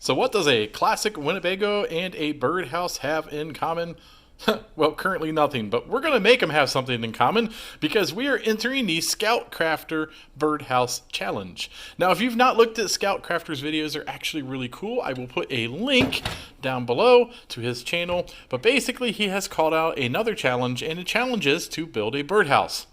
So what does a classic Winnebago and a birdhouse have in common? Well, currently nothing, but we're going to make them have something in common because we are entering the Scoutcrafter Birdhouse Challenge. Now, if you've not looked at Scoutcrafter's videos, they're actually really cool. I will put a link down below to his channel, but basically he has called out another challenge, and the challenge is to build a birdhouse.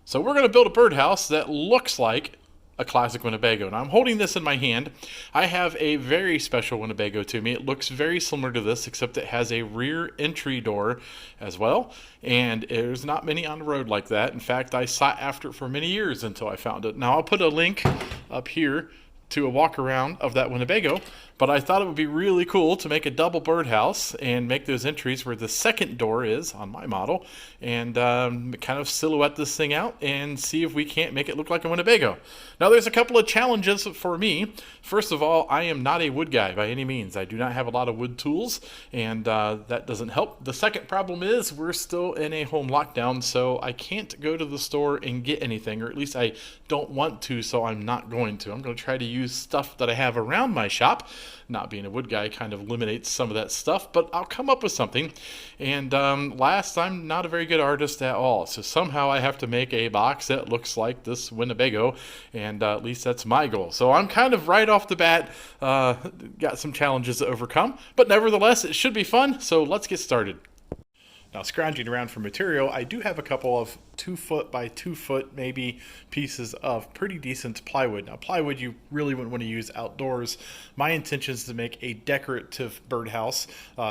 So we're going to build a birdhouse that looks like a classic Winnebago. Now I'm holding this in my hand. I have a very special Winnebago to me. It looks very similar to this, except it has a rear entry door as well. And there's not many on the road like that. In fact, I sought after it for many years until I found it. Now I'll put a link up here to a walk around of that Winnebago, but I thought it would be really cool to make a double birdhouse and make those entries where the second door is on my model, and kind of silhouette this thing out and see if we can't make it look like a Winnebago. Now there's a couple of challenges for me. First of all, I am not a wood guy by any means. I do not have a lot of wood tools, and that doesn't help. The second problem is we're still in a home lockdown, so I can't go to the store and get anything, or at least I don't want to, so I'm not going to. I'm going to try to use stuff that I have around my shop. Not being a wood guy kind of eliminates some of that stuff, but I'll come up with something. And last, I'm not a very good artist at all, so somehow I have to make a box that looks like this Winnebago, and at least that's my goal. So I'm kind of right off the bat got some challenges to overcome, but nevertheless it should be fun, so let's get started. Now, scrounging around for material, I do have a couple of 2-foot by 2-foot maybe pieces of pretty decent plywood. Now, plywood you really wouldn't want to use outdoors. My intention is to make a decorative birdhouse,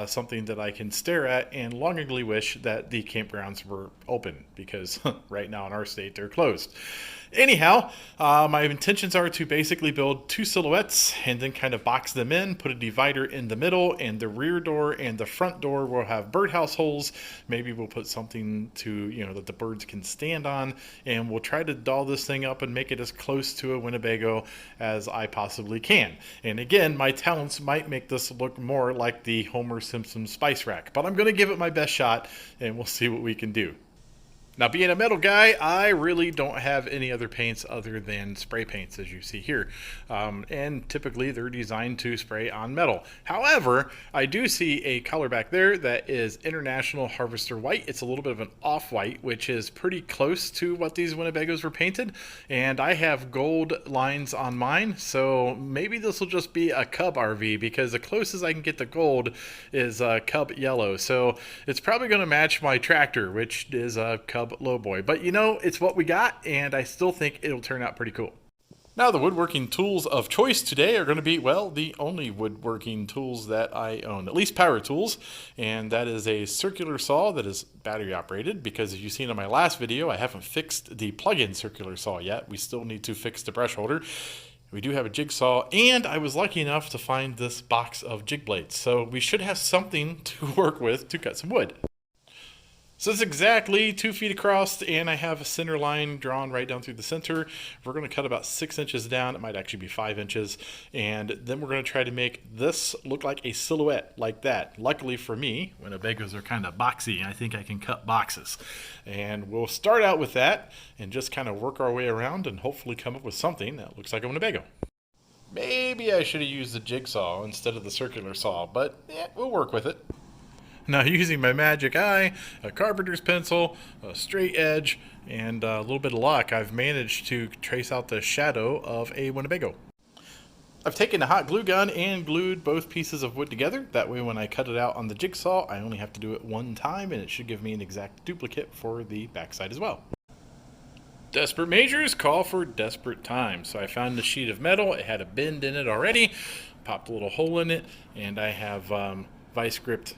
something that I can stare at and longingly wish that the campgrounds were open, because right now in our state they're closed. Anyhow, my intentions are to basically build 2 silhouettes and then kind of box them in, put a divider in the middle, and the rear door and the front door will have birdhouse holes. Maybe we'll put something to, that the birds can stand on, and we'll try to doll this thing up and make it as close to a Winnebago as I possibly can. And again, my talents might make this look more like the Homer Simpson spice rack, but I'm going to give it my best shot, and we'll see what we can do. Now, being a metal guy, I really don't have any other paints other than spray paints, as you see here. And typically, they're designed to spray on metal. However, I do see a color back there that is International Harvester White. It's a little bit of an off-white, which is pretty close to what these Winnebagos were painted. And I have gold lines on mine, so maybe this will just be a Cub RV, because the closest I can get to gold is Cub Yellow. So it's probably going to match my tractor, which is a Cub Lowboy, but it's what we got, and I still think it'll turn out pretty cool. Now, the woodworking tools of choice today are going to be, well, the only woodworking tools that I own, at least power tools, and that is a circular saw that is battery operated, because as you've seen in my last video, I haven't fixed the plug-in circular saw yet. We still need to fix the brush holder. We do have a jigsaw, and I was lucky enough to find this box of jig blades, so we should have something to work with to cut some wood. So it's exactly 2 feet across, and I have a center line drawn right down through the center. We're going to cut about 6 inches down. It might actually be 5 inches. And then we're going to try to make this look like a silhouette like that. Luckily for me, Winnebagos are kind of boxy, and I think I can cut boxes. And we'll start out with that and just kind of work our way around and hopefully come up with something that looks like a Winnebago. Maybe I should have used the jigsaw instead of the circular saw, but we'll work with it. Now, using my magic eye, a carpenter's pencil, a straight edge, and a little bit of luck, I've managed to trace out the shadow of a Winnebago. I've taken a hot glue gun and glued both pieces of wood together. That way when I cut it out on the jigsaw, I only have to do it one time, and it should give me an exact duplicate for the backside as well. Desperate measures call for desperate times. So I found a sheet of metal. It had a bend in it already. Popped a little hole in it, and I have vice gripped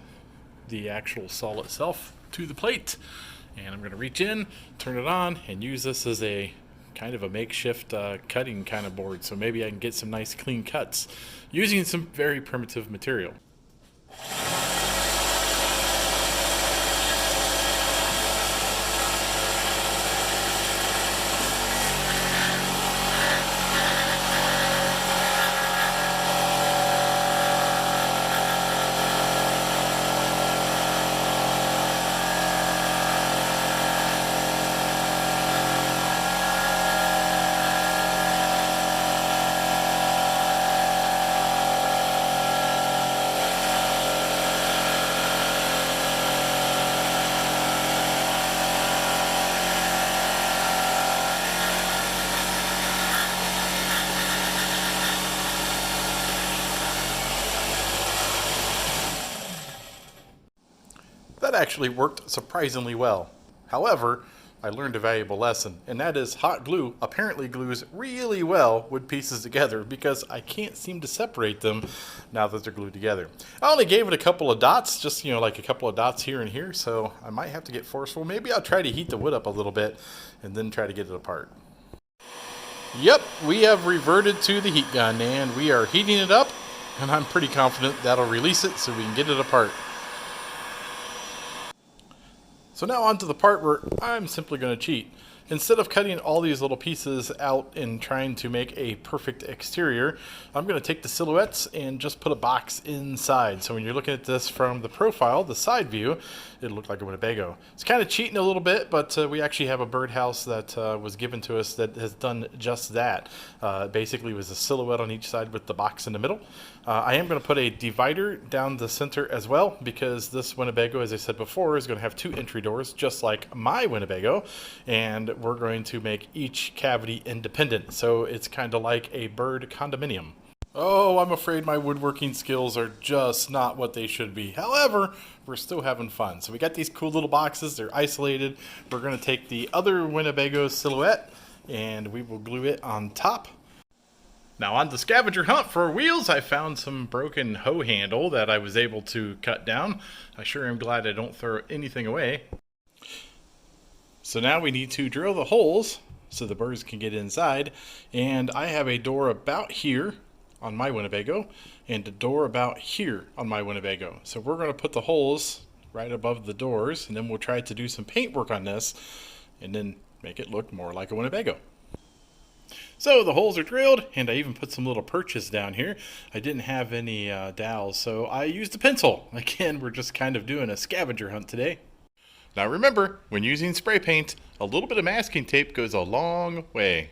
the actual saw itself to the plate, and I'm going to reach in, turn it on, and use this as a kind of a makeshift cutting kind of board, so maybe I can get some nice clean cuts using some very primitive material. actually worked surprisingly well. However, I learned a valuable lesson, and that is hot glue apparently glues really well wood pieces together because I can't seem to separate them now that they're glued together. I only gave it a couple of dots, just like a couple of dots here and here, so I might have to get forceful. Maybe I'll try to heat the wood up a little bit and then try to get it apart. Yep, we have reverted to the heat gun and we are heating it up, and I'm pretty confident that'll release it so we can get it apart. So now on to the part where I'm simply going to cheat. Instead of cutting all these little pieces out and trying to make a perfect exterior, I'm going to take the silhouettes and just put a box inside. So when you're looking at this from the profile, the side view, it'll look like a Winnebago. It's kind of cheating a little bit, but we actually have a birdhouse that was given to us that has done just that. Basically, it was a silhouette on each side with the box in the middle. I am going to put a divider down the center as well because this Winnebago, as I said before, is going to have 2 entry doors just like my Winnebago, and we're going to make each cavity independent, so it's kind of like a bird condominium. Oh, I'm afraid my woodworking skills are just not what they should be. However, we're still having fun. So we got these cool little boxes, they're isolated. We're going to take the other Winnebago silhouette and we will glue it on top. Now on the scavenger hunt for wheels, I found some broken hoe handle that I was able to cut down. I sure am glad I don't throw anything away. So now we need to drill the holes so the birds can get inside. And I have a door about here on my Winnebago and a door about here on my Winnebago. So we're going to put the holes right above the doors, and then we'll try to do some paint work on this and then make it look more like a Winnebago. So the holes are drilled, and I even put some little perches down here. I didn't have any dowels, so I used a pencil. Again, we're just kind of doing a scavenger hunt today. Now remember, when using spray paint, a little bit of masking tape goes a long way.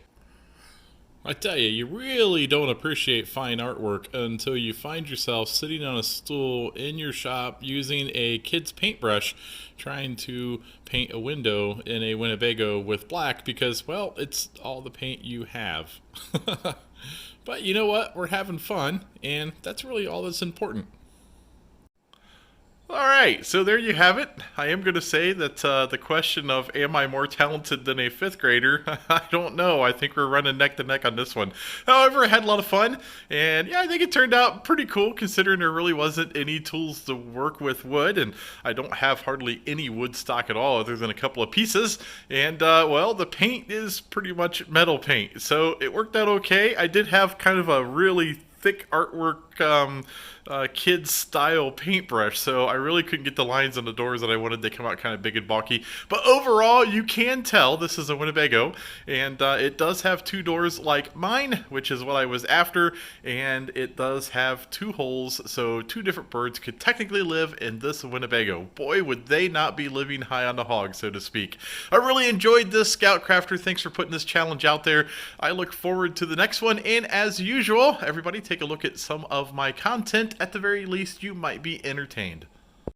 I tell you, you really don't appreciate fine artwork until you find yourself sitting on a stool in your shop using a kid's paintbrush trying to paint a window in a Winnebago with black because, well, it's all the paint you have. But you know what? We're having fun, and that's really all that's important. Alright, so there you have it. I am going to say that the question of am I more talented than a 5th grader, I don't know. I think we're running neck to neck on this one. However, I had a lot of fun, and yeah, I think it turned out pretty cool considering there really wasn't any tools to work with wood, and I don't have hardly any wood stock at all other than a couple of pieces, and well, the paint is pretty much metal paint, so it worked out okay. I did have kind of a really thick artwork kids style paintbrush, so I really couldn't get the lines on the doors that I wanted. They come out kind of big and bulky, but overall you can tell this is a Winnebago, and it does have 2 doors like mine, which is what I was after, and it does have 2 holes, so 2 different birds could technically live in this Winnebago. Boy, would they not be living high on the hog, so to speak. I really enjoyed this, Scoutcrafter. Thanks for putting this challenge out there. I look forward to the next one, and as usual, everybody take a look at some of my content. At the very least, you might be entertained.